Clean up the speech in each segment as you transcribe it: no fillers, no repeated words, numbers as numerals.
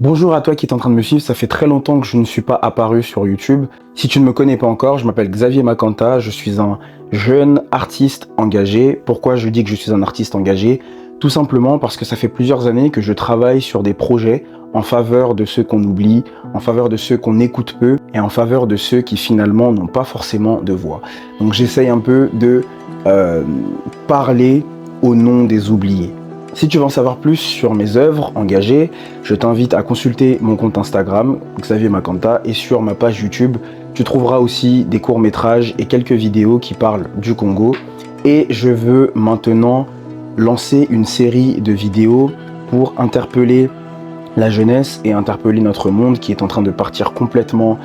Bonjour à toi qui est en train de me suivre, ça fait très longtemps que je ne suis pas apparu sur YouTube. Si tu ne me connais pas encore, je m'appelle Xavier Makanta, je suis un jeune artiste engagé. Pourquoi je dis que je suis un artiste engagé? Tout simplement parce que ça fait plusieurs années que je travaille sur des projets en faveur de ceux qu'on oublie, en faveur de ceux qu'on écoute peu et en faveur de ceux qui finalement n'ont pas forcément de voix. Donc j'essaye un peu de parler au nom des oubliés. Si tu veux en savoir plus sur mes œuvres engagées, je t'invite à consulter mon compte Instagram, Xavier Makanta, et sur ma page YouTube, tu trouveras aussi des courts-métrages et quelques vidéos qui parlent du Congo. Et je veux maintenant lancer une série de vidéos pour interpeller la jeunesse et interpeller notre monde qui est en train de partir complètement,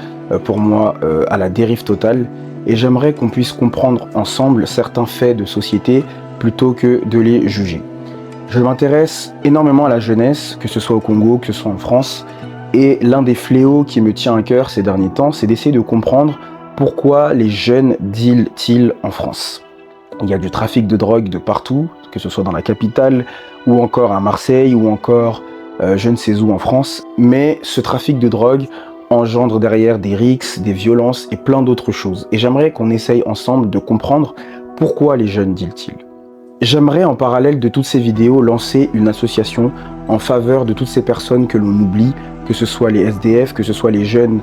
pour moi, à la dérive totale. Et j'aimerais qu'on puisse comprendre ensemble certains faits de société plutôt que de les juger. Je m'intéresse énormément à la jeunesse, que ce soit au Congo, que ce soit en France. Et l'un des fléaux qui me tient à cœur ces derniers temps, c'est d'essayer de comprendre pourquoi les jeunes dealent-ils en France. Il y a du trafic de drogue de partout, que ce soit dans la capitale, ou encore à Marseille, ou encore je ne sais où en France. Mais ce trafic de drogue engendre derrière des rixes, des violences et plein d'autres choses. Et j'aimerais qu'on essaye ensemble de comprendre pourquoi les jeunes dealent-ils. J'aimerais en parallèle de toutes ces vidéos lancer une association en faveur de toutes ces personnes que l'on oublie, que ce soit les SDF, que ce soit les jeunes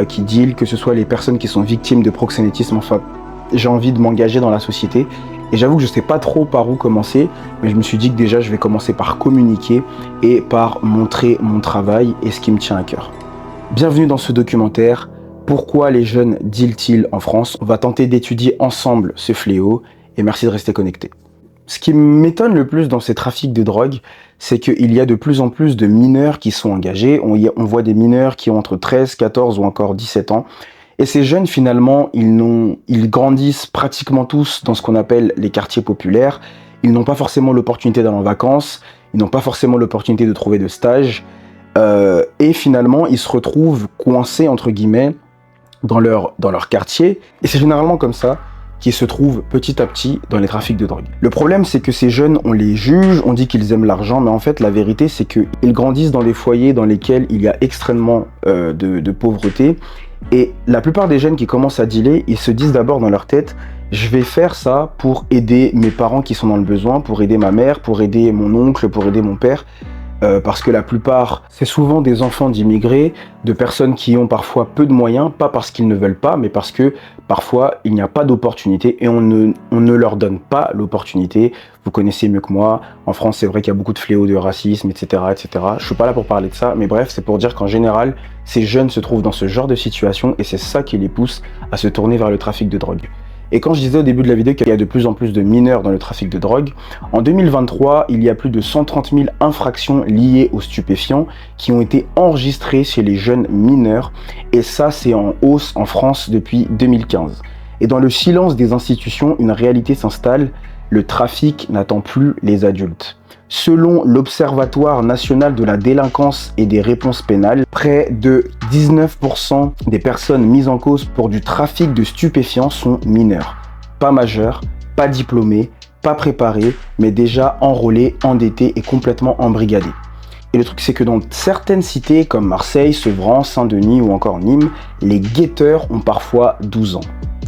qui dealent, que ce soit les personnes qui sont victimes de proxénétisme. Enfin, j'ai envie de m'engager dans la société et j'avoue que je ne sais pas trop par où commencer, mais je me suis dit que déjà je vais commencer par communiquer et par montrer mon travail et ce qui me tient à cœur. Bienvenue dans ce documentaire. Pourquoi les jeunes dealent-ils en France? On va tenter d'étudier ensemble ce fléau et merci de rester connecté. Ce qui m'étonne le plus dans ces trafics de drogue, c'est qu'il y a de plus en plus de mineurs qui sont engagés. On voit des mineurs qui ont entre 13, 14 ou encore 17 ans. Et ces jeunes, finalement, ils grandissent pratiquement tous dans ce qu'on appelle les quartiers populaires. Ils n'ont pas forcément l'opportunité d'aller en vacances. Ils n'ont pas forcément l'opportunité de trouver de stage. Et finalement, ils se retrouvent coincés, entre guillemets, dans leur quartier. Et c'est généralement comme ça qui se trouvent petit à petit dans les trafics de drogue. Le problème, c'est que ces jeunes, on les juge, on dit qu'ils aiment l'argent, mais en fait, la vérité, c'est qu'ils grandissent dans des foyers dans lesquels il y a extrêmement de pauvreté. Et la plupart des jeunes qui commencent à dealer, ils se disent d'abord dans leur tête, je vais faire ça pour aider mes parents qui sont dans le besoin, pour aider ma mère, pour aider mon oncle, pour aider mon père. Parce que la plupart, c'est souvent des enfants d'immigrés, de personnes qui ont parfois peu de moyens, pas parce qu'ils ne veulent pas, mais parce que parfois il n'y a pas d'opportunité et on ne leur donne pas l'opportunité. Vous connaissez mieux que moi, en France c'est vrai qu'il y a beaucoup de fléaux de racisme, etc., etc. Je suis pas là pour parler de ça, mais bref, c'est pour dire qu'en général, ces jeunes se trouvent dans ce genre de situation et c'est ça qui les pousse à se tourner vers le trafic de drogue. Et quand je disais au début de la vidéo qu'il y a de plus en plus de mineurs dans le trafic de drogue, en 2023, il y a plus de 130 000 infractions liées aux stupéfiants qui ont été enregistrées chez les jeunes mineurs. Et ça, c'est en hausse en France depuis 2015. Et dans le silence des institutions, une réalité s'installe. Le trafic n'attend plus les adultes. Selon l'Observatoire national de la délinquance et des réponses pénales, près de 19% des personnes mises en cause pour du trafic de stupéfiants sont mineurs. Pas majeurs, pas diplômés, pas préparés, mais déjà enrôlés, endettés et complètement embrigadés. Et le truc, c'est que dans certaines cités comme Marseille, Sevran, Saint-Denis ou encore Nîmes, les guetteurs ont parfois 12 ans.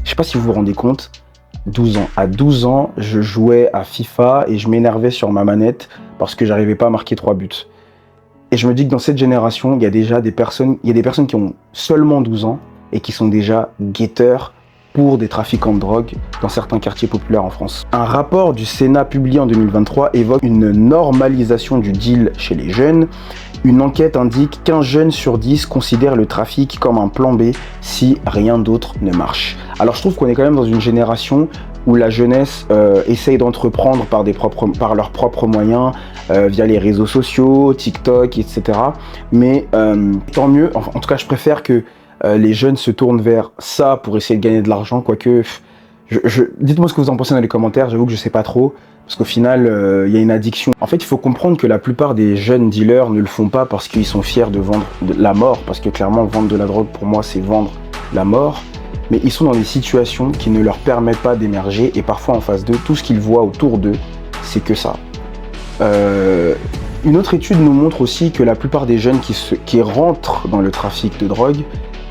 Je sais pas si vous vous rendez compte, 12 ans. À 12 ans, je jouais à FIFA et je m'énervais sur ma manette parce que j'arrivais pas à marquer 3 buts. Et je me dis que dans cette génération, il y a des personnes qui ont seulement 12 ans et qui sont déjà guetteurs pour des trafiquants de drogue dans certains quartiers populaires en France. Un rapport du Sénat publié en 2023 évoque une normalisation du deal chez les jeunes. Une enquête indique qu'un jeune sur 10 considère le trafic comme un plan B si rien d'autre ne marche. Alors je trouve qu'on est quand même dans une génération où la jeunesse essaye d'entreprendre par leurs propres moyens, via les réseaux sociaux, TikTok, etc. Mais tant mieux, en tout cas je préfère que les jeunes se tournent vers ça pour essayer de gagner de l'argent, quoique... Dites-moi ce que vous en pensez dans les commentaires, j'avoue que je sais pas trop. Parce qu'au final, il y a une addiction. En fait, il faut comprendre que la plupart des jeunes dealers ne le font pas parce qu'ils sont fiers de vendre la mort. Parce que clairement, vendre de la drogue, pour moi, c'est vendre la mort. Mais ils sont dans des situations qui ne leur permettent pas d'émerger. Et parfois, en face d'eux, tout ce qu'ils voient autour d'eux, c'est que ça. Une autre étude nous montre aussi que la plupart des jeunes qui rentrent dans le trafic de drogue,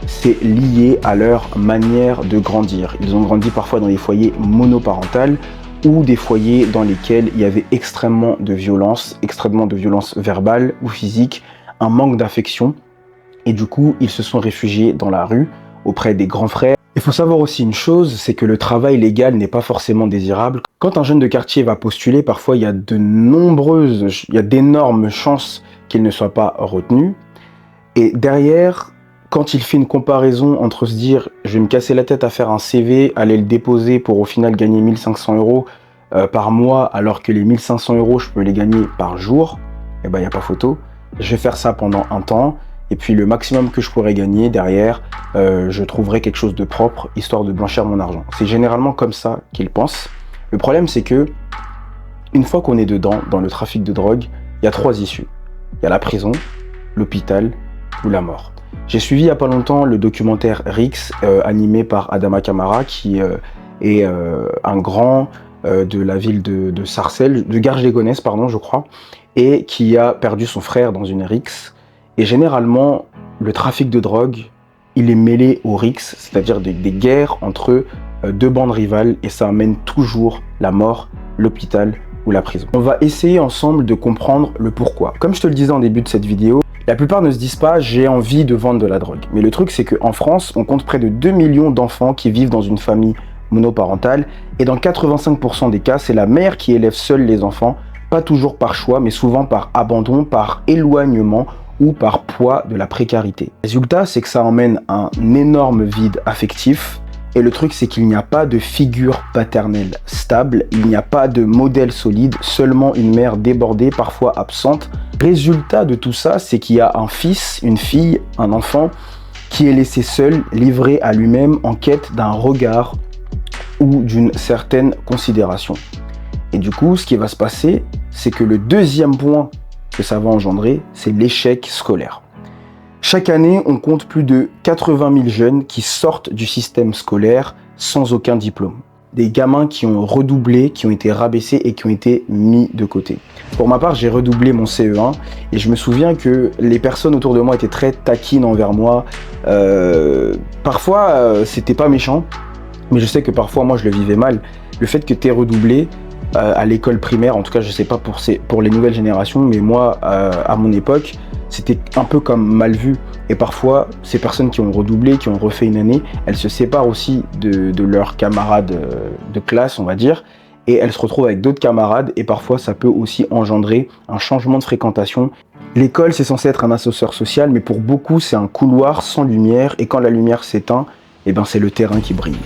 c'est lié à leur manière de grandir. Ils ont grandi parfois dans des foyers monoparentaux ou des foyers dans lesquels il y avait extrêmement de violence verbale ou physique, un manque d'affection. Et du coup, ils se sont réfugiés dans la rue auprès des grands frères. Il faut savoir aussi une chose, c'est que le travail légal n'est pas forcément désirable. Quand un jeune de quartier va postuler, parfois il y a d'énormes chances qu'il ne soit pas retenu. Et derrière, quand il fait une comparaison entre se dire « je vais me casser la tête à faire un CV, aller le déposer pour au final gagner 1500 € par mois, alors que les 1500 € je peux les gagner par jour », eh ben il n'y a pas photo. Je vais faire ça pendant un temps, et puis le maximum que je pourrais gagner derrière, je trouverai quelque chose de propre, histoire de blanchir mon argent. C'est généralement comme ça qu'ils pensent. Le problème, c'est que une fois qu'on est dedans, dans le trafic de drogue, il y a 3 issues. Il y a la prison, l'hôpital ou la mort. J'ai suivi il n'y a pas longtemps le documentaire Rix, animé par Adama Kamara, qui est un grand de la ville de Sarcelles, de Garges-les-Gonesse, pardon, je crois, et qui a perdu son frère dans une Rix. Et généralement, le trafic de drogue, il est mêlé au Rix, c'est-à-dire des guerres entre 2 bandes rivales, et ça amène toujours la mort, l'hôpital ou la prison. On va essayer ensemble de comprendre le pourquoi. Comme je te le disais en début de cette vidéo, la plupart ne se disent pas « j'ai envie de vendre de la drogue ». Mais le truc, c'est qu'en France, on compte près de 2 millions d'enfants qui vivent dans une famille monoparentale, et dans 85% des cas, c'est la mère qui élève seule les enfants, pas toujours par choix, mais souvent par abandon, par éloignement ou par poids de la précarité. Le résultat, c'est que ça emmène un énorme vide affectif. Et le truc, c'est qu'il n'y a pas de figure paternelle stable, il n'y a pas de modèle solide, seulement une mère débordée, parfois absente. Résultat de tout ça, c'est qu'il y a un fils, une fille, un enfant qui est laissé seul, livré à lui-même en quête d'un regard ou d'une certaine considération. Et du coup, ce qui va se passer, c'est que le deuxième point que ça va engendrer, c'est l'échec scolaire. Chaque année, on compte plus de 80 000 jeunes qui sortent du système scolaire sans aucun diplôme. Des gamins qui ont redoublé, qui ont été rabaissés et qui ont été mis de côté. Pour ma part, j'ai redoublé mon CE1 et je me souviens que les personnes autour de moi étaient très taquines envers moi. Parfois, c'était pas méchant, mais je sais que parfois, moi, je le vivais mal. Le fait que tu aies redoublé à l'école primaire, en tout cas, je sais pas pour les nouvelles générations, mais moi, à mon époque, c'était un peu comme mal vu. Et parfois, ces personnes qui ont redoublé, qui ont refait une année, elles se séparent aussi de leurs camarades de classe, on va dire, et elles se retrouvent avec d'autres camarades, et parfois, ça peut aussi engendrer un changement de fréquentation. L'école, c'est censé être un ascenseur social, mais pour beaucoup, c'est un couloir sans lumière, et quand la lumière s'éteint, eh ben, c'est le terrain qui brille.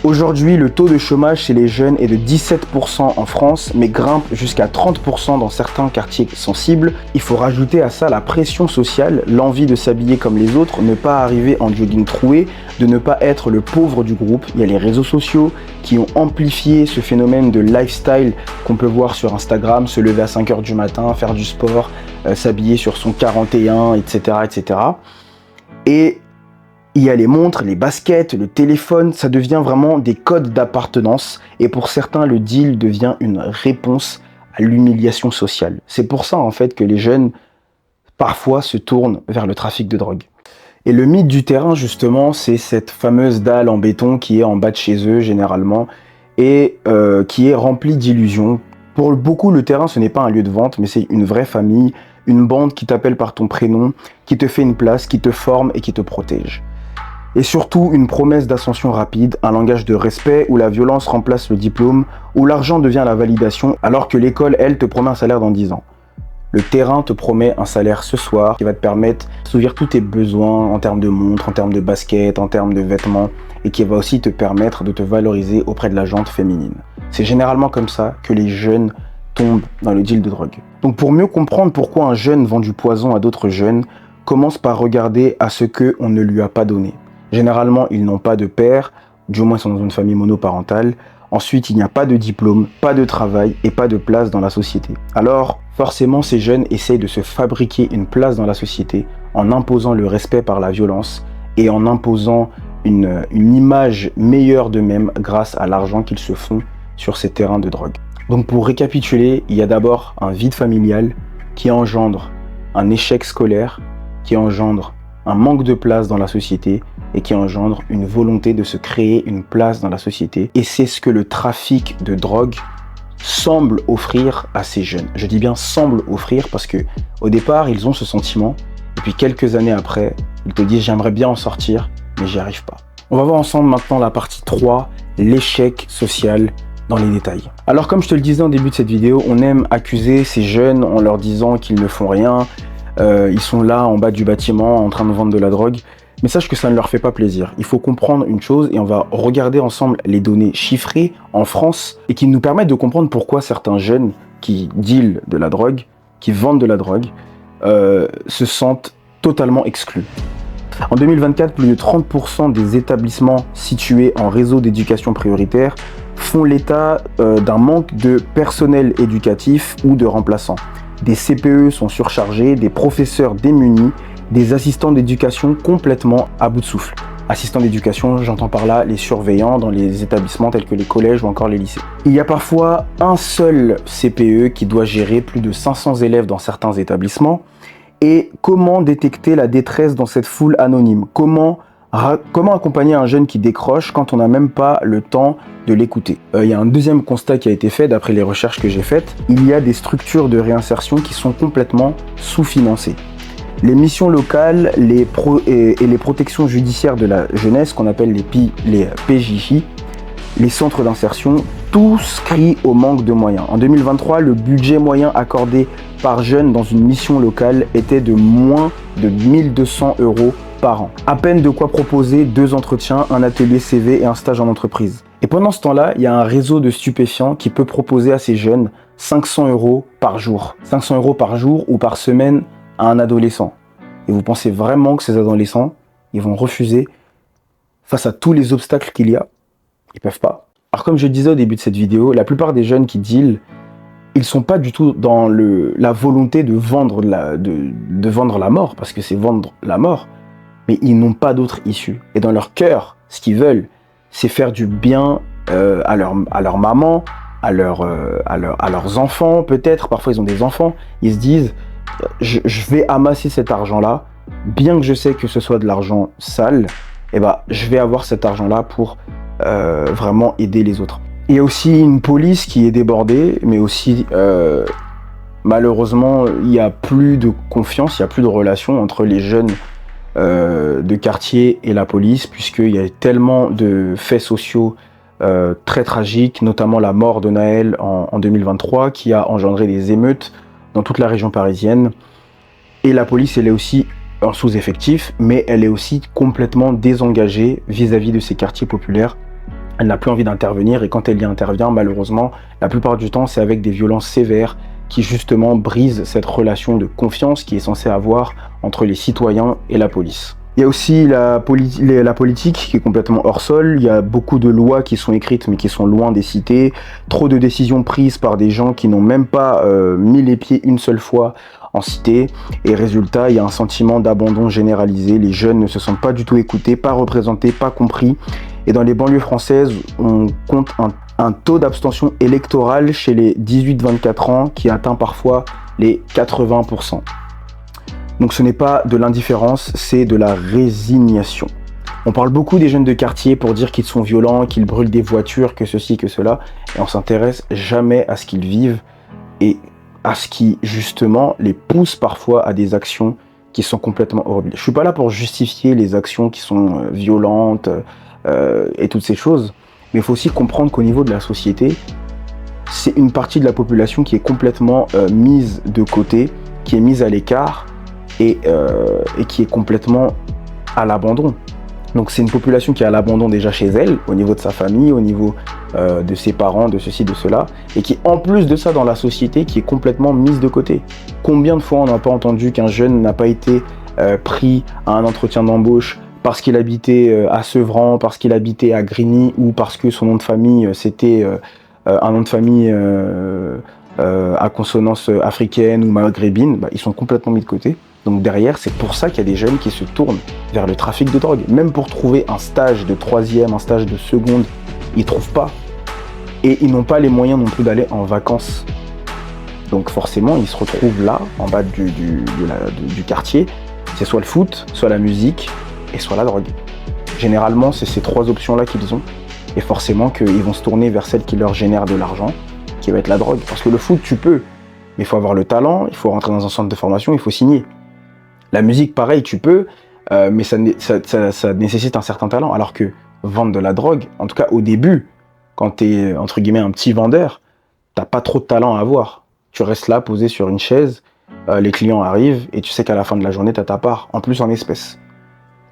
Aujourd'hui, le taux de chômage chez les jeunes est de 17% en France, mais grimpe jusqu'à 30% dans certains quartiers sensibles. Il faut rajouter à ça la pression sociale, l'envie de s'habiller comme les autres, ne pas arriver en jogging troué, de ne pas être le pauvre du groupe. Il y a les réseaux sociaux qui ont amplifié ce phénomène de lifestyle qu'on peut voir sur Instagram, se lever à 5 h du matin, faire du sport, s'habiller sur son 41, etc., etc. Et il y a les montres, les baskets, le téléphone, ça devient vraiment des codes d'appartenance. Et pour certains, le deal devient une réponse à l'humiliation sociale. C'est pour ça, en fait, que les jeunes, parfois, se tournent vers le trafic de drogue. Et le mythe du terrain, justement, c'est cette fameuse dalle en béton qui est en bas de chez eux, généralement, et qui est remplie d'illusions. Pour beaucoup, le terrain, ce n'est pas un lieu de vente, mais c'est une vraie famille, une bande qui t'appelle par ton prénom, qui te fait une place, qui te forme et qui te protège. Et surtout, une promesse d'ascension rapide, un langage de respect où la violence remplace le diplôme, où l'argent devient la validation, alors que l'école, elle, te promet un salaire dans 10 ans. Le terrain te promet un salaire ce soir qui va te permettre d'assouvir tous tes besoins en termes de montre, en termes de basket, en termes de vêtements, et qui va aussi te permettre de te valoriser auprès de la gente féminine. C'est généralement comme ça que les jeunes tombent dans le deal de drogue. Donc pour mieux comprendre pourquoi un jeune vend du poison à d'autres jeunes, commence par regarder à ce qu'on ne lui a pas donné. Généralement, ils n'ont pas de père, du moins ils sont dans une famille monoparentale. Ensuite, il n'y a pas de diplôme, pas de travail et pas de place dans la société. Alors, forcément, ces jeunes essayent de se fabriquer une place dans la société en imposant le respect par la violence et en imposant une image meilleure d'eux-mêmes grâce à l'argent qu'ils se font sur ces terrains de drogue. Donc pour récapituler, il y a d'abord un vide familial, qui engendre un échec scolaire, qui engendre un manque de place dans la société et qui engendre une volonté de se créer une place dans la société. Et c'est ce que le trafic de drogue semble offrir à ces jeunes. Je dis bien semble offrir parce que au départ, ils ont ce sentiment et puis quelques années après, ils te disent j'aimerais bien en sortir, mais j'y arrive pas. On va voir ensemble maintenant la partie 3, l'échec social dans les détails. Alors comme je te le disais en début de cette vidéo, on aime accuser ces jeunes en leur disant qu'ils ne font rien, ils sont là en bas du bâtiment en train de vendre de la drogue, mais sache que ça ne leur fait pas plaisir. Il faut comprendre une chose et on va regarder ensemble les données chiffrées en France et qui nous permettent de comprendre pourquoi certains jeunes qui dealent de la drogue, qui vendent de la drogue, se sentent totalement exclus. En 2024, plus de 30% des établissements situés en réseau d'éducation prioritaire font l'état d'un manque de personnel éducatif ou de remplaçants. Des CPE sont surchargés, des professeurs démunis, des assistants d'éducation complètement à bout de souffle. Assistants d'éducation, j'entends par là les surveillants dans les établissements tels que les collèges ou encore les lycées. Il y a parfois un seul CPE qui doit gérer plus de 500 élèves dans certains établissements. Et comment détecter la détresse dans cette foule anonyme ? Comment accompagner un jeune qui décroche quand on n'a même pas le temps de l'écouter ? Il y a un deuxième constat qui a été fait d'après les recherches que j'ai faites. Il y a des structures de réinsertion qui sont complètement sous-financées. Les missions locales et les protections judiciaires de la jeunesse, qu'on appelle les PJJ, les centres d'insertion, tous crient au manque de moyens. En 2023, le budget moyen accordé par jeune dans une mission locale était de moins de 1200 € par an. À peine de quoi proposer 2 entretiens, un atelier CV et un stage en entreprise. Et pendant ce temps-là, il y a un réseau de stupéfiants qui peut proposer à ces jeunes 500 € par jour. 500 € par jour ou par semaine à un adolescent. Et vous pensez vraiment que ces adolescents, ils vont refuser face à tous les obstacles qu'il y a? Ils peuvent pas. Alors comme je disais au début de cette vidéo, la plupart des jeunes qui dealent, ils sont pas du tout dans la volonté de vendre la mort, parce que c'est vendre la mort, mais ils n'ont pas d'autre issue. Et dans leur cœur, ce qu'ils veulent, c'est faire du bien à leur maman, à leurs enfants peut-être, parfois ils ont des enfants, ils se disent je vais amasser cet argent-là, bien que je sais que ce soit de l'argent sale, eh ben, je vais avoir cet argent-là pour vraiment aider les autres. Il y a aussi une police qui est débordée, mais aussi malheureusement il n'y a plus de confiance, il n'y a plus de relation entre les jeunes de quartier et la police, puisqu'il y a tellement de faits sociaux très tragiques, notamment la mort de Naël en 2023 qui a engendré des émeutes dans toute la région parisienne. Et la police, elle est aussi en sous-effectif, mais elle est aussi complètement désengagée vis-à-vis de ces quartiers populaires. Elle n'a plus envie d'intervenir et quand elle y intervient, malheureusement, la plupart du temps, c'est avec des violences sévères qui justement brisent cette relation de confiance qui est censée avoir entre les citoyens et la police. Il y a aussi la politique qui est complètement hors sol. Il y a beaucoup de lois qui sont écrites mais qui sont loin des cités. Trop de décisions prises par des gens qui n'ont même pas mis les pieds une seule fois en cité. Et résultat, il y a un sentiment d'abandon généralisé. Les jeunes ne se sentent pas du tout écoutés, pas représentés, pas compris. Et dans les banlieues françaises, on compte un taux d'abstention électorale chez les 18-24 ans qui atteint parfois les 80%. Donc ce n'est pas de l'indifférence, c'est de la résignation. On parle beaucoup des jeunes de quartier pour dire qu'ils sont violents, qu'ils brûlent des voitures, que ceci, que cela, et on s'intéresse jamais à ce qu'ils vivent et à ce qui justement les pousse parfois à des actions qui sont complètement horribles. Je suis pas là pour justifier les actions qui sont violentes et toutes ces choses, mais il faut aussi comprendre qu'au niveau de la société, c'est une partie de la population qui est complètement mise de côté, qui est mise à l'écart, et qui est complètement à l'abandon. Donc c'est une population qui est à l'abandon déjà chez elle, au niveau de sa famille, au niveau de ses parents, de ceci, de cela, et qui en plus de ça dans la société qui est complètement mise de côté. Combien de fois on n'a pas entendu qu'un jeune n'a pas été pris à un entretien d'embauche parce qu'il habitait à Sevran, parce qu'il habitait à Grigny, ou parce que son nom de famille c'était un nom de famille à consonance africaine ou maghrébine, ils sont complètement mis de côté. Donc derrière, c'est pour ça qu'il y a des jeunes qui se tournent vers le trafic de drogue. Même pour trouver un stage de 3e, un stage de seconde, ils ne trouvent pas. Et ils n'ont pas les moyens non plus d'aller en vacances. Donc forcément, ils se retrouvent là, en bas du quartier. C'est soit le foot, soit la musique, et soit la drogue. Généralement, c'est ces trois options-là qu'ils ont. Et forcément qu'ils vont se tourner vers celle qui leur génère de l'argent, qui va être la drogue. Parce que le foot, tu peux, mais il faut avoir le talent, il faut rentrer dans un centre de formation, il faut signer. La musique, pareil, tu peux, mais ça nécessite un certain talent. Alors que vendre de la drogue, en tout cas au début, quand tu es, entre guillemets, un petit vendeur, t'as pas trop de talent à avoir. Tu restes là, posé sur une chaise, les clients arrivent, et tu sais qu'à la fin de la journée, tu as ta part, en plus en espèces.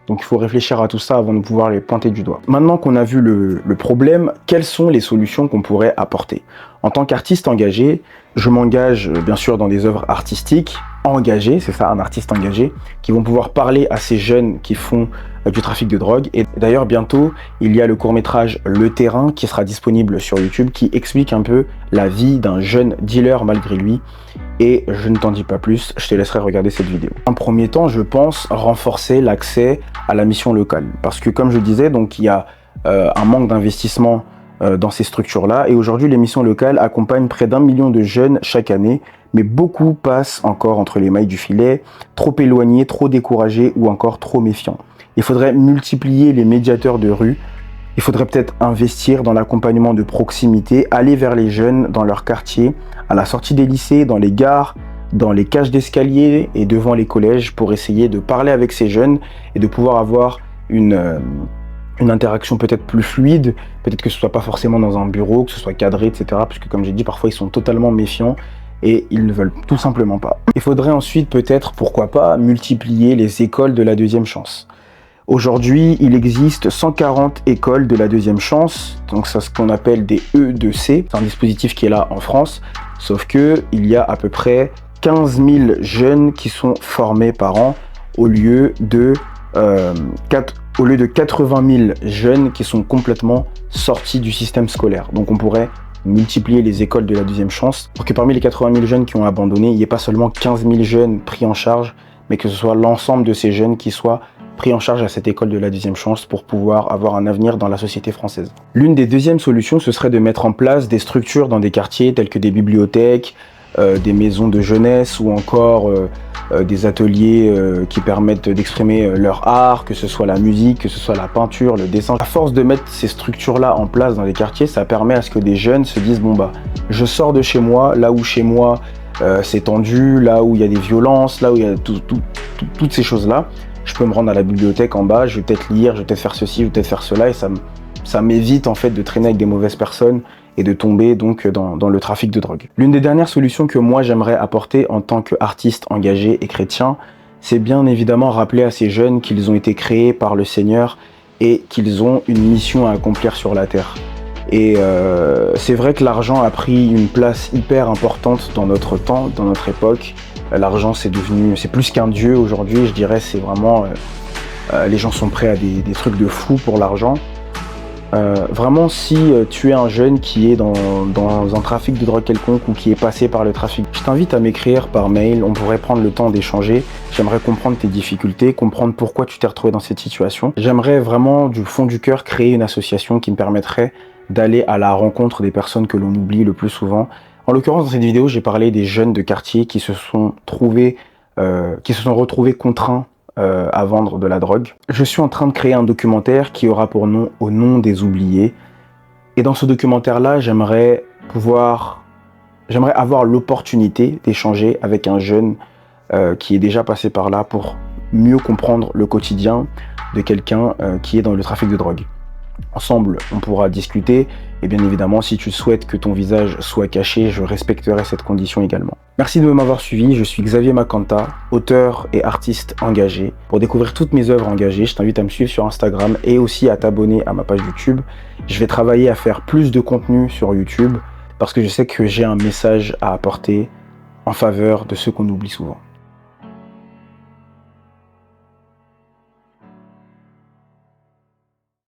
Donc il faut réfléchir à tout ça avant de pouvoir les pointer du doigt. Maintenant qu'on a vu le problème, quelles sont les solutions qu'on pourrait apporter? En tant qu'artiste engagé, je m'engage bien sûr dans des œuvres artistiques engagées, c'est ça, un artiste engagé, qui vont pouvoir parler à ces jeunes qui font du trafic de drogue. Et d'ailleurs bientôt, il y a le court-métrage Le Terrain qui sera disponible sur YouTube, qui explique un peu la vie d'un jeune dealer malgré lui. Et je ne t'en dis pas plus, je te laisserai regarder cette vidéo. En premier temps, je pense renforcer l'accès à la mission locale. Parce que comme je disais, donc il y a un manque d'investissement dans ces structures-là. Et aujourd'hui, les missions locales accompagnent près d'1 million de jeunes chaque année. Mais beaucoup passent encore entre les mailles du filet, trop éloignés, trop découragés ou encore trop méfiants. Il faudrait multiplier les médiateurs de rue. Il faudrait peut-être investir dans l'accompagnement de proximité, aller vers les jeunes dans leur quartier, à la sortie des lycées, dans les gares, dans les cages d'escalier et devant les collèges pour essayer de parler avec ces jeunes et de pouvoir avoir une interaction peut-être plus fluide, peut-être que ce soit pas forcément dans un bureau, que ce soit cadré, etc. Puisque comme j'ai dit, parfois ils sont totalement méfiants et ils ne veulent tout simplement pas. Il faudrait ensuite peut-être, pourquoi pas, multiplier les écoles de la deuxième chance. Aujourd'hui, il existe 140 écoles de la deuxième chance, donc c'est ce qu'on appelle des E2C. C'est un dispositif qui est là en France, sauf que il y a à peu près 15 000 jeunes qui sont formés par an au lieu de 80 000 jeunes qui sont complètement sortis du système scolaire. Donc on pourrait multiplier les écoles de la deuxième chance pour que parmi les 80 000 jeunes qui ont abandonné, il n'y ait pas seulement 15 000 jeunes pris en charge, mais que ce soit l'ensemble de ces jeunes qui soient pris en charge à cette école de la deuxième chance pour pouvoir avoir un avenir dans la société française. L'une des deuxièmes solutions, ce serait de mettre en place des structures dans des quartiers tels que des bibliothèques, des maisons de jeunesse ou encore des ateliers qui permettent d'exprimer leur art, que ce soit la musique, que ce soit la peinture, le dessin. À force de mettre ces structures-là en place dans les quartiers, ça permet à ce que des jeunes se disent « bon bah, je sors de chez moi, là où chez moi c'est tendu, là où il y a des violences, là où il y a toutes ces choses-là, je peux me rendre à la bibliothèque en bas, je vais peut-être lire, je vais peut-être faire ceci, je vais peut-être faire cela, et ça m'évite en fait de traîner avec des mauvaises personnes et de tomber donc dans le trafic de drogue. L'une des dernières solutions que moi j'aimerais apporter en tant qu'artiste engagé et chrétien, c'est bien évidemment rappeler à ces jeunes qu'ils ont été créés par le Seigneur et qu'ils ont une mission à accomplir sur la terre. Et c'est vrai que l'argent a pris une place hyper importante dans notre temps, dans notre époque. L'argent c'est plus qu'un dieu aujourd'hui, je dirais, c'est vraiment, les gens sont prêts à des trucs de fou pour l'argent. Vraiment, si tu es un jeune qui est dans un trafic de drogue quelconque ou qui est passé par le trafic, je t'invite à m'écrire par mail, on pourrait prendre le temps d'échanger. J'aimerais comprendre tes difficultés, comprendre pourquoi tu t'es retrouvé dans cette situation. J'aimerais vraiment, du fond du cœur, créer une association qui me permettrait d'aller à la rencontre des personnes que l'on oublie le plus souvent. En l'occurrence, dans cette vidéo, j'ai parlé des jeunes de quartier qui se sont retrouvés contraints à vendre de la drogue. Je suis en train de créer un documentaire qui aura pour nom Au nom des oubliés. Et dans ce documentaire-là, j'aimerais avoir l'opportunité d'échanger avec un jeune qui est déjà passé par là pour mieux comprendre le quotidien de quelqu'un qui est dans le trafic de drogue. Ensemble, on pourra discuter et bien évidemment, si tu souhaites que ton visage soit caché, je respecterai cette condition également. Merci de m'avoir suivi, je suis Xavier Makanta, auteur et artiste engagé. Pour découvrir toutes mes œuvres engagées, je t'invite à me suivre sur Instagram et aussi à t'abonner à ma page YouTube. Je vais travailler à faire plus de contenu sur YouTube parce que je sais que j'ai un message à apporter en faveur de ceux qu'on oublie souvent.